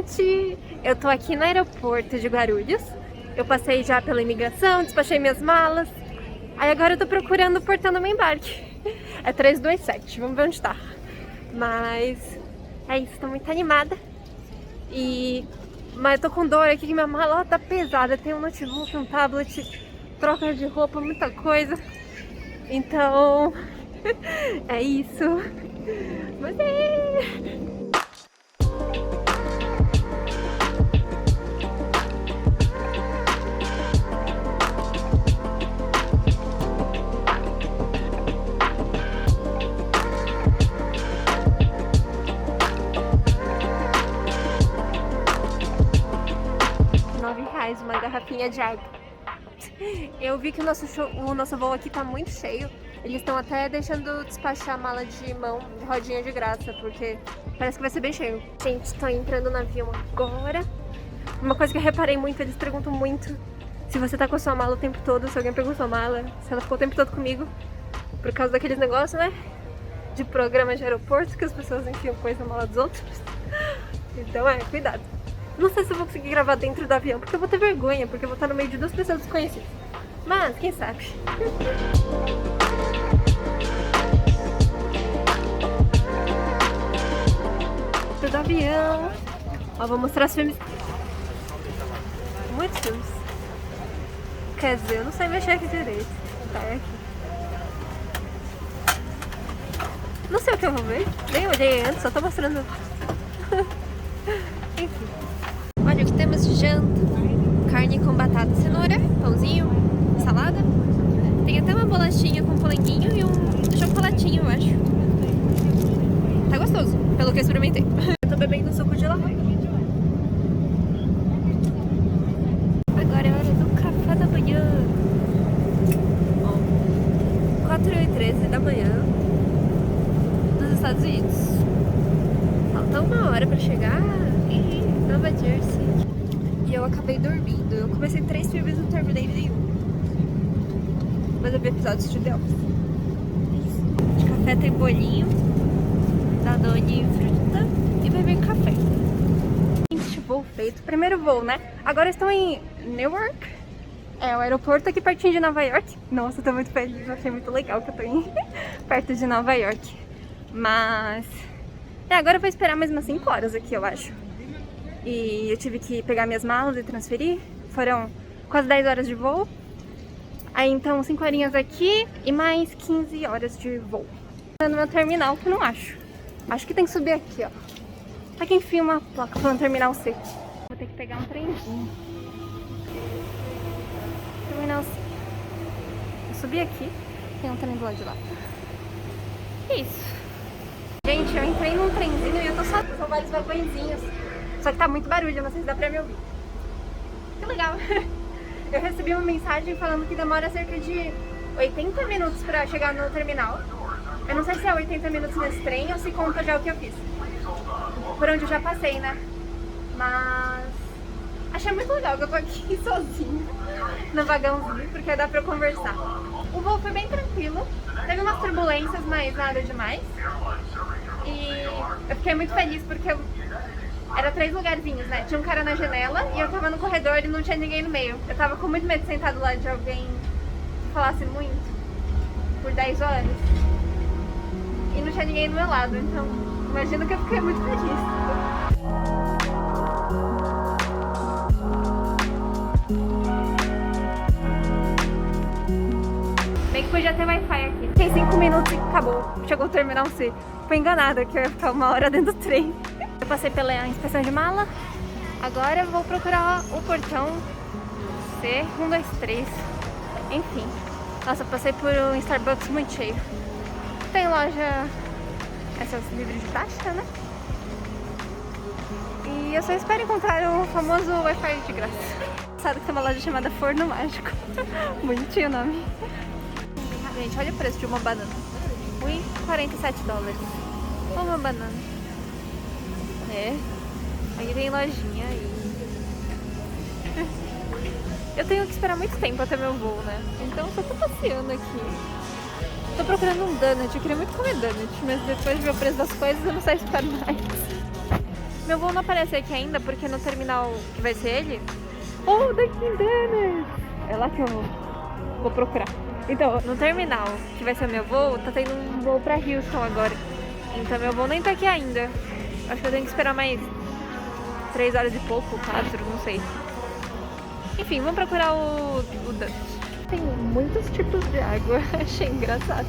gente! Eu tô aqui no aeroporto de Guarulhos. Eu passei já pela imigração, despachei minhas malas. Aí agora eu tô procurando o portão do meu embarque. É 327, vamos ver onde tá. Mas é isso, tô muito animada. Mas eu tô com dor aqui que minha mala tá pesada. Tem um notebook, um tablet, troca de roupa, muita coisa. Então é isso. Mas é... 9 reais uma garrafinha de água. Eu vi que o nosso voo aqui tá muito cheio. Eles estão até deixando despachar a mala de mão, de rodinha de graça, porque parece que vai ser bem cheio. Gente, tô entrando no avião agora. Uma coisa que eu reparei muito, eles perguntam muito se você tá com a sua mala o tempo todo, se alguém pegou sua mala, se ela ficou o tempo todo comigo. Por causa daqueles negócios, né? De programa de aeroporto, que as pessoas enfiam coisa na mala dos outros. Então cuidado. Não sei se eu vou conseguir gravar dentro do avião, porque eu vou ter vergonha, porque eu vou estar no meio de 2 pessoas desconhecidas. Mas, quem sabe? Do avião. Ó, vou mostrar os filmes. Muitos filmes. Quer dizer, eu não sei mexer aqui direito. Tá, é aqui. Não sei o que eu vou ver. Nem olhei antes, só tô mostrando. Enfim. Olha o que temos de janta. Carne com batata, cenoura, pãozinho, salada. Tem até uma bolachinha com polenguinho e um chocolatinho, eu acho. Tá gostoso, pelo que eu experimentei. Eu tô bebendo suco de laranja. Agora é hora do café da manhã. Ó, 4h13 da manhã nos Estados Unidos. Falta 1 hora pra chegar em Nova Jersey. E eu acabei dormindo. Eu comecei 3 filmes e não terminei nenhum. Mas eu vi episódios de The Office. De café tem bolinho, Danone e fruta e beber café. Gente, voo feito. Primeiro voo, né? Agora estou em Newark. É o aeroporto aqui pertinho de Nova York. Nossa, eu tô muito feliz. Eu achei muito legal que eu tô perto de Nova York. Mas... agora eu vou esperar mais umas 5 horas aqui, eu acho. E eu tive que pegar minhas malas e transferir. Foram quase 10 horas de voo. Aí então 5 horinhas aqui e mais 15 horas de voo. Tô no meu terminal, que eu não acho. Acho que tem que subir aqui, ó. Aqui enfim uma placa falando terminal C. Vou ter que pegar um trenzinho. Terminal C. Vou subir aqui. Tem um trem do lado de lá. Isso. Gente, eu entrei num trenzinho e eu tô só... São vários vagõezinhos. Só que tá muito barulho, não sei se dá pra me ouvir. Que legal. Eu recebi uma mensagem falando que demora cerca de 80 minutos pra chegar no terminal. Eu não sei se é 80 minutos nesse trem ou se conta já o que eu fiz. Por onde eu já passei, né? Mas... achei muito legal que eu tô aqui sozinha no vagãozinho, porque dá pra eu conversar. O voo foi bem tranquilo. Teve umas turbulências, mas nada demais. E eu fiquei muito feliz porque era 3 lugarzinhos, né? Tinha um cara na janela e eu tava no corredor e não tinha ninguém no meio. Eu tava com muito medo de sentar do lado de alguém que falasse muito por 10 horas. E não tinha ninguém do meu lado, então imagino que eu fiquei muito feliz. Bem que podia ter Wi-Fi aqui. Tem 5 minutos e acabou. Chegou o terminal C. Fui enganada que eu ia ficar 1 hora dentro do trem. Eu passei pela inspeção de mala. Agora eu vou procurar o portão C123. Enfim. Nossa, eu passei por um Starbucks muito cheio. Tem loja... essas livres de taxa, né? E eu só espero encontrar o famoso Wi-Fi de graça. Sabe que tem uma loja chamada Forno Mágico. Bonitinho o nome. Gente, olha o preço de uma banana. $1,47. Uma banana. É. Aqui tem lojinha aí. Eu tenho que esperar muito tempo até meu voo, né? Então eu só tô passeando aqui. Tô procurando um donut. Eu queria muito comer donut, mas depois de ver o preço das coisas eu não sei se espero mais. Meu voo não aparece aqui ainda, porque no terminal que vai ser ele... Oh, Dunkin' Donuts! É lá que eu vou procurar. Então, no terminal que vai ser o meu voo, tá tendo um voo pra Houston agora. Então meu voo nem tá aqui ainda. Acho que eu tenho que esperar mais 3 horas e pouco, 4, não sei. Enfim, vamos procurar o Dunkin'. Tem muitos tipos de água, achei engraçado.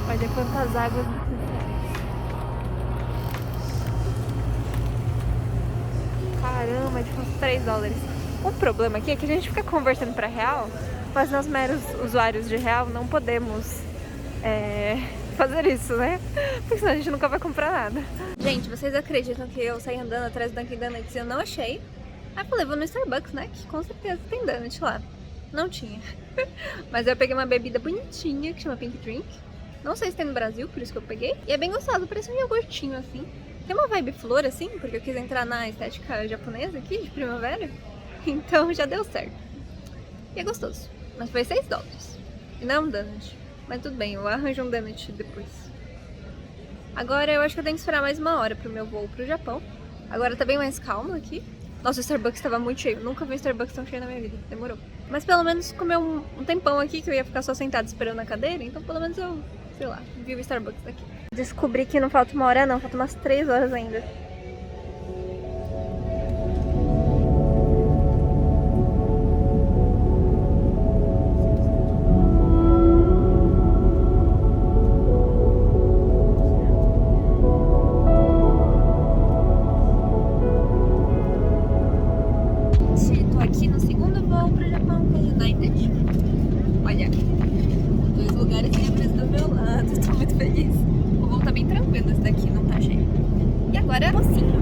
Olha quantas águas. Caramba, tipo uns 3 dólares. O problema aqui é que a gente fica convertendo pra real, mas nós meros usuários de real não podemos fazer isso, né? Porque senão a gente nunca vai comprar nada. Gente, vocês acreditam que eu saí andando atrás do Dunkin' Donuts e eu não achei? Aí eu falei, vou no Starbucks, né? Que com certeza tem donut lá. Não tinha. Mas eu peguei uma bebida bonitinha que chama Pink Drink. Não sei se tem no Brasil, por isso que eu peguei. E é bem gostoso, parece um iogurtinho assim. Tem uma vibe flor assim, porque eu quis entrar na estética japonesa aqui, de primavera. Então já deu certo. E é gostoso. Mas foi 6 dólares. E não é um donut. Mas tudo bem, eu arranjo um donut depois. Agora eu acho que eu tenho que esperar mais 1 hora pro meu voo pro Japão. Agora tá bem mais calmo aqui. Nossa, o Starbucks tava muito cheio. Nunca vi um Starbucks tão cheio na minha vida. Demorou. Mas pelo menos comeu um tempão aqui, que eu ia ficar só sentada esperando na cadeira. Então pelo menos eu, sei lá, vi o Starbucks daqui. Descobri que não falta 1 hora não, falta umas 3 horas ainda. Tô aqui no segundo voo pro Japão com a United. Olha, 2 lugares livres do meu lado, tô muito feliz. O voo tá bem tranquilo, esse daqui não tá cheio. E agora, mocinho.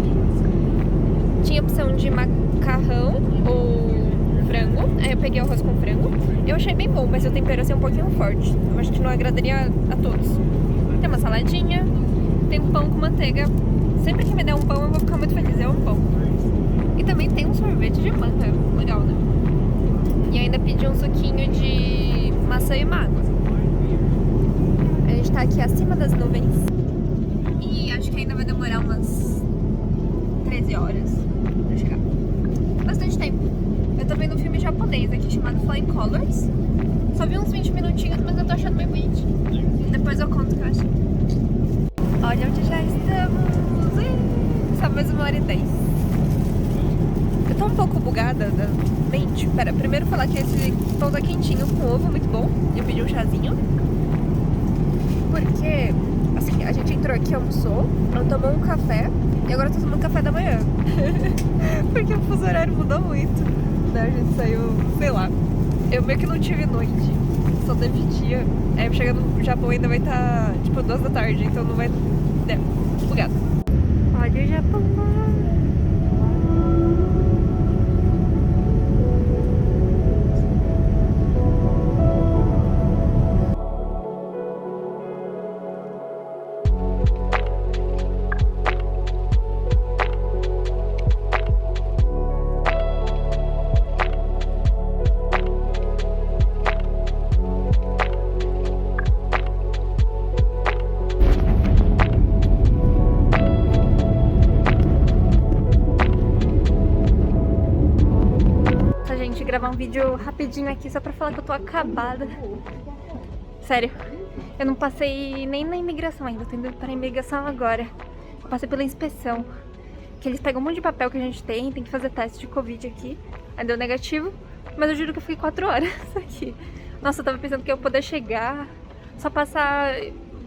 Tinha opção de macarrão ou frango. Aí eu peguei arroz com frango. Eu achei bem bom, mas o tempero assim um pouquinho forte. Eu acho que não agradaria a todos. Tem uma saladinha, tem um pão com manteiga. Sempre que me der um pão eu vou ficar muito feliz, é um pão. E também tem um sorvete de manga, legal, né? E ainda pedi um suquinho de maçã e água. A gente tá aqui acima das nuvens. E acho que ainda vai demorar umas 13 horas pra chegar. Bastante tempo. Eu tô vendo um filme japonês aqui chamado Flying Colors. Só vi uns 20 minutinhos, mas eu tô achando bem bonitinho. Depois eu conto o que eu achei. Olha onde já estamos. Só mais 1 hora e 10. Eu tô um pouco bugada da mente. Pera, primeiro falar que esse pão tá quentinho com ovo, muito bom. Eu pedi um chazinho. Porque, assim, a gente entrou aqui, almoçou, eu tomou um café e agora eu tô tomando café da manhã. Porque o fuso horário mudou muito, né? A gente saiu, sei lá, eu meio que não tive noite, só teve dia. Aí chegando no Japão ainda vai estar, tipo, 2 da tarde, então não vai... bugado. Olha o Japão lá. Gravar um vídeo rapidinho aqui só pra falar que eu tô acabada. Sério, eu não passei nem na imigração ainda, eu tô indo para a imigração agora. Eu passei pela inspeção, que eles pegam um monte de papel que a gente tem que fazer teste de Covid aqui. Aí deu negativo, mas eu juro que eu fiquei 4 horas aqui. Nossa, eu tava pensando que eu ia poder chegar, só passar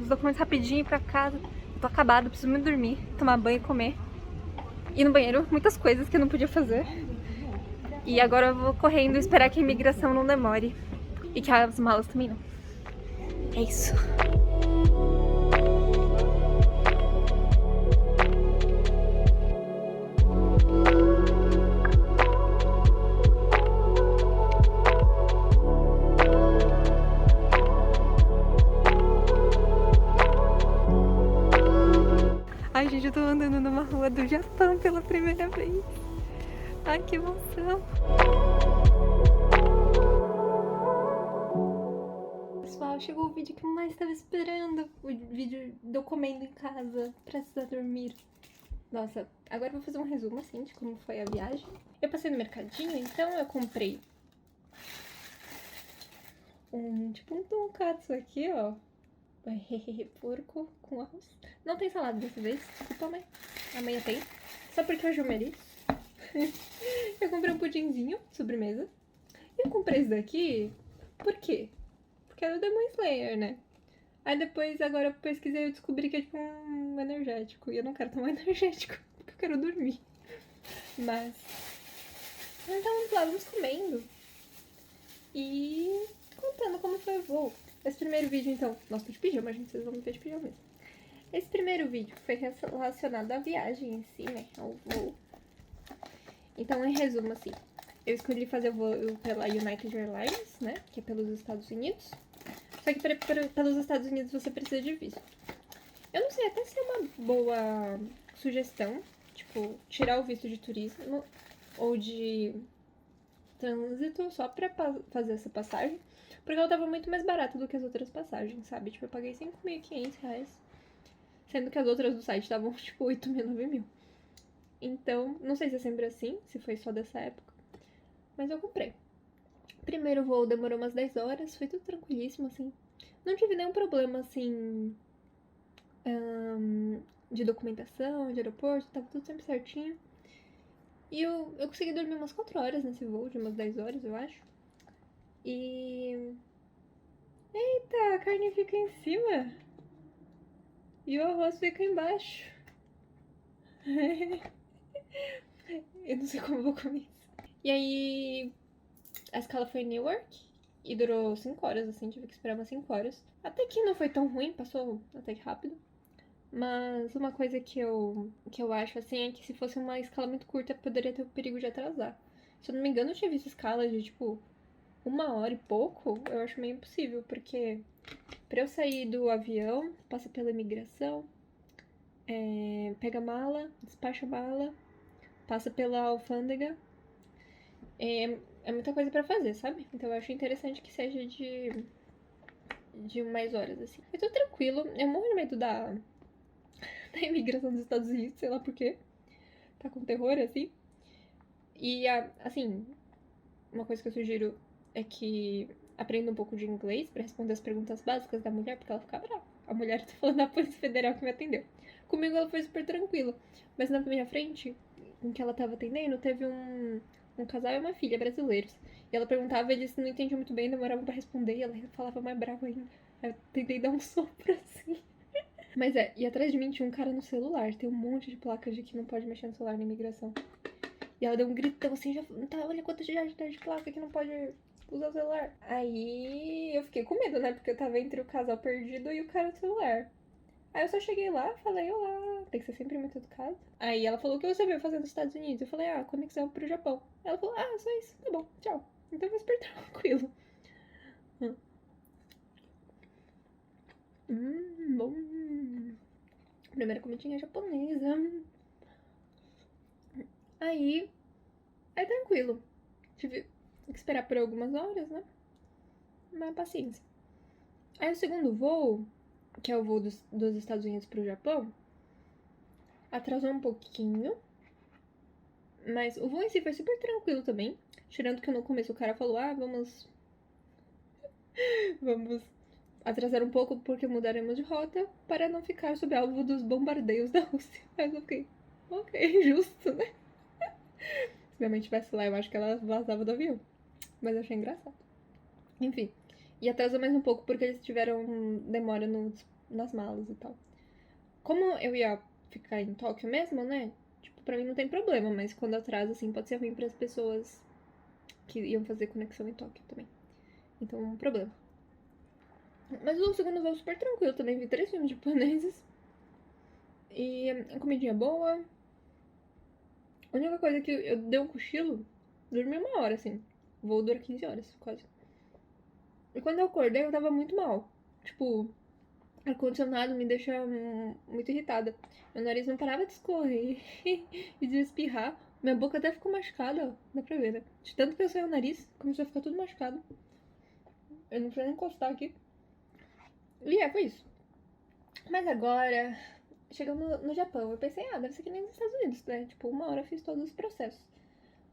os documentos rapidinho pra casa. Eu tô acabada, preciso muito dormir, tomar banho e comer. Ir no banheiro, muitas coisas que eu não podia fazer. E agora eu vou correndo esperar que a imigração não demore. E que as malas também não. É isso. Ai, gente, eu tô andando numa rua do Japão pela primeira vez. Ai, que emoção! Pessoal, chegou o vídeo que eu mais estava esperando. O vídeo de eu comendo em casa, prestes a dormir. Nossa, agora eu vou fazer um resumo, assim, de como foi a viagem. Eu passei no mercadinho, então eu comprei tipo um tonkatsu aqui, ó. Porco com arroz. Não tem salada dessa vez, desculpa, mãe. Amanhã tem. Só porque hoje eu mereço. Eu comprei um pudinzinho, sobremesa. E eu comprei esse daqui, por quê? Porque era o Demon Slayer, né? Aí depois, agora eu pesquisei e descobri que é tipo um energético. E eu não quero tomar energético, porque eu quero dormir. Mas... então vamos lá, vamos comendo. E contando como foi o voo. Esse primeiro vídeo, então... Nossa, tô de pijama, gente, vocês vão me ver de pijama mesmo. Esse primeiro vídeo foi relacionado à viagem em si, né? Ao voo. Então, em resumo, assim... eu escolhi fazer o voo pela United Airlines, né? Que é pelos Estados Unidos. Só que pelos Estados Unidos você precisa de visto. Eu não sei até se é uma boa sugestão, tipo, tirar o visto de turismo ou de trânsito só pra fazer essa passagem. Porque ela tava muito mais barata do que as outras passagens, sabe? Tipo, eu paguei R$5.500. Sendo que as outras do site estavam, tipo, 8.000, 9.000. Então, não sei se é sempre assim, se foi só dessa época. Mas eu comprei. Primeiro voo demorou umas 10 horas, foi tudo tranquilíssimo, assim. Não tive nenhum problema, assim, de documentação, de aeroporto, tava tudo sempre certinho. E eu consegui dormir umas 4 horas nesse voo, de umas 10 horas, eu acho. E... eita, a carne fica em cima. E o arroz fica embaixo. Eu não sei como eu vou comer isso. E aí, a escala foi em Newark. E durou 5 horas, assim, tive que esperar umas 5 horas. Até que não foi tão ruim, passou até que rápido. Mas uma coisa que eu acho, assim, é que se fosse uma escala muito curta, poderia ter o perigo de atrasar. Se eu não me engano, eu tinha visto escalas de, tipo, 1 hora e pouco. Eu acho meio impossível, porque pra eu sair do avião, passa pela imigração, pega a mala, despacha a mala, passa pela alfândega. É muita coisa pra fazer, sabe? Então eu acho interessante que seja de mais horas, assim. Eu tô tranquilo, eu morro de medo da imigração dos Estados Unidos, sei lá por quê. Tá com terror, assim. E, assim, uma coisa que eu sugiro é que aprenda um pouco de inglês pra responder as perguntas básicas da mulher, porque ela fica brava. A mulher tá falando da Polícia Federal que me atendeu. Comigo ela foi super tranquila. Mas na minha frente, em que ela tava atendendo, teve um casal e uma filha brasileiros. E ela perguntava, eles não entendiam muito bem, demoravam pra responder, e ela falava mais brava ainda. Aí eu tentei dar um sopro assim. Mas e atrás de mim tinha um cara no celular. Tem um monte de placas de que não pode mexer no celular na imigração. E ela deu um gritão assim, já tá, olha quanto de placa que não pode usar o celular. Aí eu fiquei com medo, né? Porque eu tava entre o casal perdido e o cara no celular. Aí eu só cheguei lá, falei, olá, tem que ser sempre muito educado. Aí ela falou, o que você veio fazer nos Estados Unidos? Eu falei, conexão pro Japão. Ela falou, só isso, tá bom, tchau. Então foi super tranquilo. Bom. Primeira comidinha japonesa. Aí, é tranquilo. Tive que esperar por algumas horas, né? Mas paciência. Aí o segundo voo, que é o voo dos Estados Unidos pro Japão, atrasou um pouquinho. Mas o voo em si foi super tranquilo também. Tirando que no começo o cara falou, vamos atrasar um pouco porque mudaremos de rota para não ficar sob alvo dos bombardeios da Rússia. Aí eu fiquei, ok, justo, né? Se minha mãe estivesse lá, eu acho que ela vazava do avião. Mas eu achei engraçado. Enfim. E atrasou mais um pouco porque eles tiveram demora nas malas e tal. Como eu ia ficar em Tóquio mesmo, né? Tipo, pra mim não tem problema, mas quando atrasa, assim, pode ser ruim pras pessoas que iam fazer conexão em Tóquio também. Então, um problema. Mas o segundo voo super tranquilo também. Vi 3 filmes japoneses. E a comidinha boa. A única coisa que eu dei um cochilo, dormi 1 hora, assim. O voo dura 15 horas, quase. E quando eu acordei, eu tava muito mal. Tipo, ar-condicionado me deixa muito irritada. Meu nariz não parava de escorrer e de espirrar. Minha boca até ficou machucada, ó. Dá pra ver, né? De tanto que eu saí o nariz, começou a ficar tudo machucado. Eu não precisava encostar aqui. E foi isso. Mas agora chegamos no Japão, eu pensei, deve ser que nem nos Estados Unidos, né? Tipo, 1 hora eu fiz todos os processos.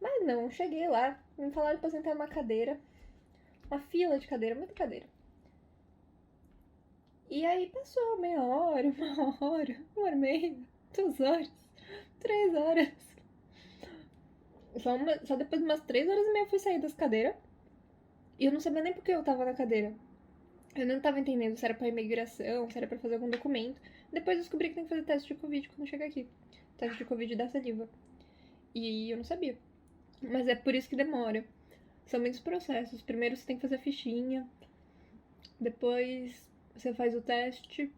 Mas não, cheguei lá, me falaram pra sentar numa cadeira, uma fila de cadeira, muita cadeira. E aí passou meia hora, 1 hora, 1 hora e meia, 2 horas, 3 horas. Só depois de umas 3 horas e meia eu fui sair das cadeiras. E eu não sabia nem por que eu tava na cadeira. Eu não tava entendendo se era pra imigração, se era pra fazer algum documento. Depois eu descobri que tem que fazer teste de Covid quando chegar aqui. Teste de Covid da saliva. E eu não sabia. Mas é por isso que demora. São muitos processos. Primeiro você tem que fazer a fichinha. Depois você faz o teste.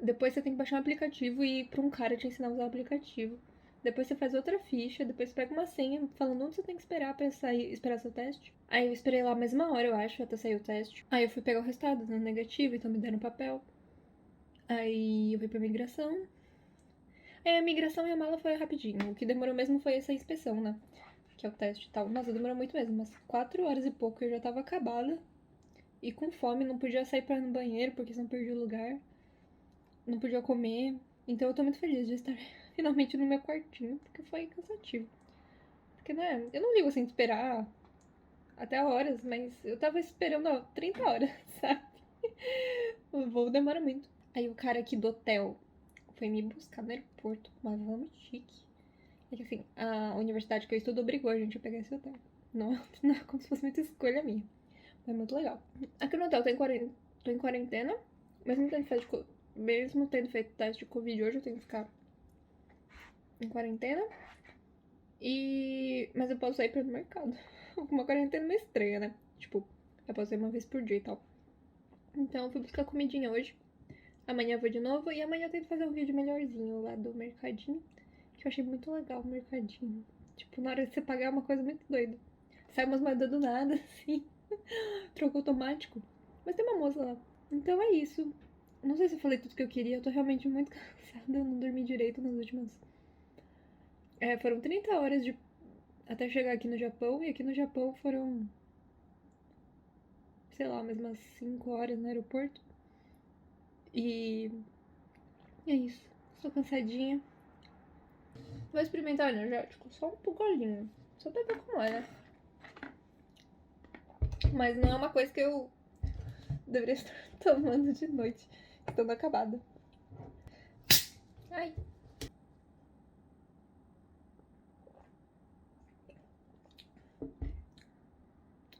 Depois você tem que baixar um aplicativo e ir pra um cara te ensinar a usar o aplicativo. Depois você faz outra ficha, depois você pega uma senha falando onde você tem que esperar pra esperar seu teste. Aí eu esperei lá mais 1 hora, eu acho, até sair o teste. Aí eu fui pegar o resultado, dando negativo, então me deram papel. Aí eu fui pra migração. Aí a migração e a mala foi rapidinho. O que demorou mesmo foi essa inspeção, né? Que é o teste e tal. Nossa, demorou muito mesmo, umas 4 horas e pouco eu já tava acabada. E com fome, não podia sair pra ir no banheiro, porque senão perdi o lugar. Não podia comer. Então eu tô muito feliz de estar finalmente no meu quartinho, porque foi cansativo. Porque, né, eu não ligo assim de esperar até horas, mas eu tava esperando 30 horas, sabe? O voo demora muito. Aí o cara aqui do hotel foi me buscar no aeroporto, mas vamos chique. É que assim, a universidade que eu estudo obrigou a gente a pegar esse hotel. Não é como se fosse muita escolha minha. Mas é muito legal. Aqui no hotel tô em quarentena, mesmo tendo feito teste de Covid hoje, eu tenho que ficar em quarentena. Mas eu posso sair pro mercado. Uma quarentena meio estranha, né? Tipo, eu posso sair uma vez por dia e tal. Então eu fui buscar comidinha hoje. Amanhã eu vou de novo. E amanhã eu tento fazer um vídeo melhorzinho lá do mercadinho. Que eu achei muito legal o mercadinho. Tipo, na hora de você pagar é uma coisa muito doida. Sai umas moedas do nada, assim. Troco automático. Mas tem uma moça lá. Então é isso. Não sei se eu falei tudo que eu queria. Eu tô realmente muito cansada. Eu não dormi direito nas últimas... foram 30 horas até chegar aqui no Japão. E aqui no Japão foram... sei lá, mais umas 5 horas no aeroporto. E... é isso. Estou cansadinha. Vou experimentar o energético. Só um pouquinho. Só pra ver como é, né? Mas não é uma coisa que eu deveria estar tomando de noite, estando acabada. Ai.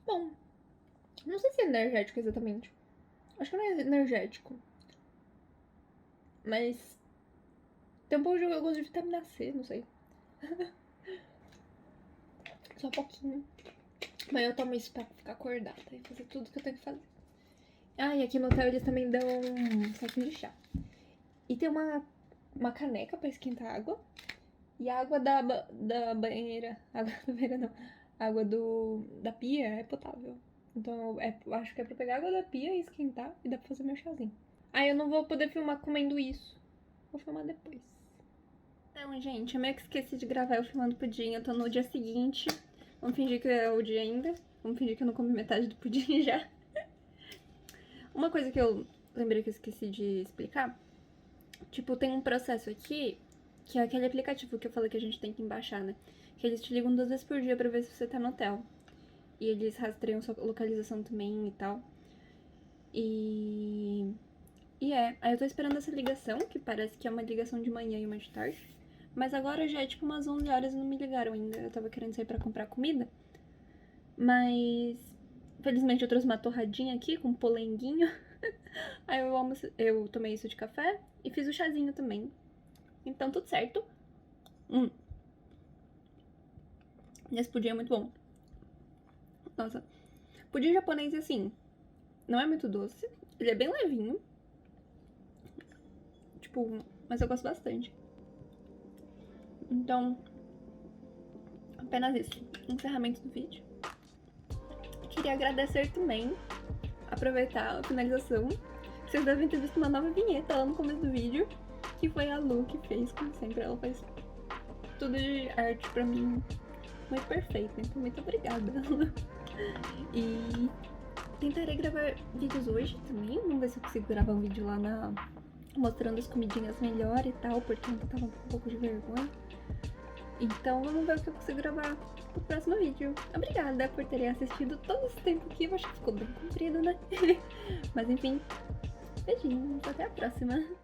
Bom, não sei se é energético exatamente. Acho que não é energético. Mas tem um pouco de gosto de vitamina C, não sei. Só um pouquinho. Mas eu tomo isso pra ficar acordada e fazer tudo que eu tenho que fazer. E aqui no hotel eles também dão um saquinho de chá. E tem uma caneca pra esquentar água. E a água da banheira... água da banheira não. A água da pia é potável. Então eu acho que é pra pegar a água da pia e esquentar. E dá pra fazer meu chazinho. Eu não vou poder filmar comendo isso. Vou filmar depois. Então, gente, eu meio que esqueci de gravar eu filmando pudim. Eu tô no dia seguinte. Vamos fingir que é o dia ainda. Vamos fingir que eu não comi metade do pudim já. Uma coisa que eu lembrei que eu esqueci de explicar. Tipo, tem um processo aqui, que é aquele aplicativo que eu falei que a gente tem que baixar, né? Que eles te ligam 2 vezes por dia pra ver se você tá no hotel. E eles rastreiam sua localização também e tal. Aí eu tô esperando essa ligação, que parece que é uma ligação de manhã e uma de tarde. Mas agora já é tipo umas 11 horas e não me ligaram ainda. Eu tava querendo sair pra comprar comida. Mas... felizmente eu trouxe uma torradinha aqui com polenguinho. Aí eu tomei isso de café e fiz o chazinho também. Então tudo certo. Esse pudim é muito bom. Nossa. Pudim japonês, assim, não é muito doce. Ele é bem levinho. Tipo, mas eu gosto bastante. Então, apenas isso. Encerramento do vídeo. Queria agradecer também, aproveitar a finalização. Vocês devem ter visto uma nova vinheta lá no começo do vídeo, que foi a Lu que fez, como sempre. Ela faz tudo de arte pra mim muito perfeito, então muito obrigada, Lu. E tentarei gravar vídeos hoje também. Vamos ver se eu consigo gravar um vídeo lá mostrando as comidinhas melhor e tal, porque eu tava com um pouco de vergonha. Então vamos ver o que eu consigo gravar no próximo vídeo. Obrigada por terem assistido todo esse tempo aqui, eu acho que ficou bem comprido, né? Mas enfim, beijinhos, até a próxima!